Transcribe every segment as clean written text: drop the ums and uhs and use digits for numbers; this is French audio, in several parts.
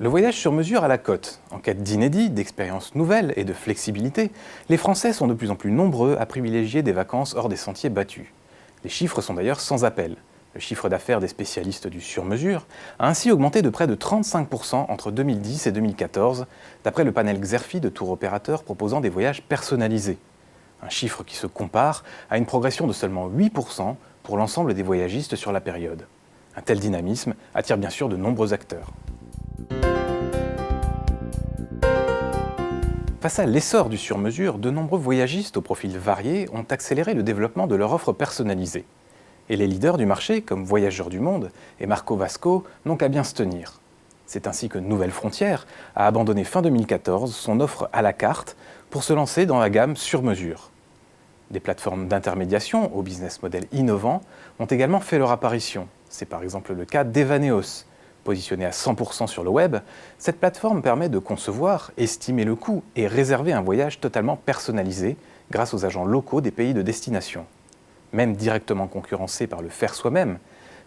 Le voyage sur mesure à la côte, en quête d'inédits, d'expériences nouvelles et de flexibilité, les Français sont de plus en plus nombreux à privilégier des vacances hors des sentiers battus. Les chiffres sont d'ailleurs sans appel. Le chiffre d'affaires des spécialistes du sur-mesure a ainsi augmenté de près de 35% entre 2010 et 2014, d'après le panel Xerfi de tour opérateurs proposant des voyages personnalisés. Un chiffre qui se compare à une progression de seulement 8% pour l'ensemble des voyagistes sur la période. Un tel dynamisme attire bien sûr de nombreux acteurs. Face à l'essor du sur-mesure, de nombreux voyagistes aux profils variés ont accéléré le développement de leur offre personnalisée. Et les leaders du marché, comme Voyageurs du Monde et Marco Vasco, n'ont qu'à bien se tenir. C'est ainsi que Nouvelles Frontières a abandonné fin 2014 son offre à la carte pour se lancer dans la gamme sur-mesure. Des plateformes d'intermédiation au business model innovant ont également fait leur apparition. C'est par exemple le cas d'Evaneos. Positionnée à 100% sur le web, cette plateforme permet de concevoir, estimer le coût et réserver un voyage totalement personnalisé grâce aux agents locaux des pays de destination. Même directement concurrencées par le faire soi-même,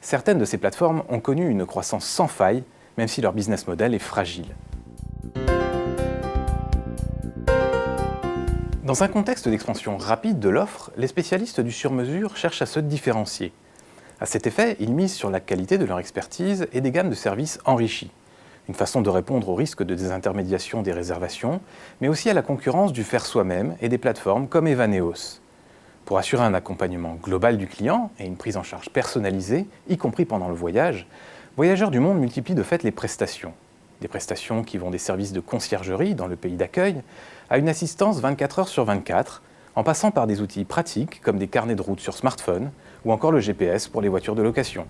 certaines de ces plateformes ont connu une croissance sans faille, même si leur business model est fragile. Dans un contexte d'expansion rapide de l'offre, les spécialistes du sur-mesure cherchent à se différencier. À cet effet, ils misent sur la qualité de leur expertise et des gammes de services enrichies. Une façon de répondre au risque de désintermédiation des réservations, mais aussi à la concurrence du faire soi-même et des plateformes comme Evaneos. Pour assurer un accompagnement global du client et une prise en charge personnalisée, y compris pendant le voyage, Voyageurs du Monde multiplie de fait les prestations. Des prestations qui vont des services de conciergerie dans le pays d'accueil à une assistance 24 heures sur 24, en passant par des outils pratiques comme des carnets de route sur smartphone ou encore le GPS pour les voitures de location.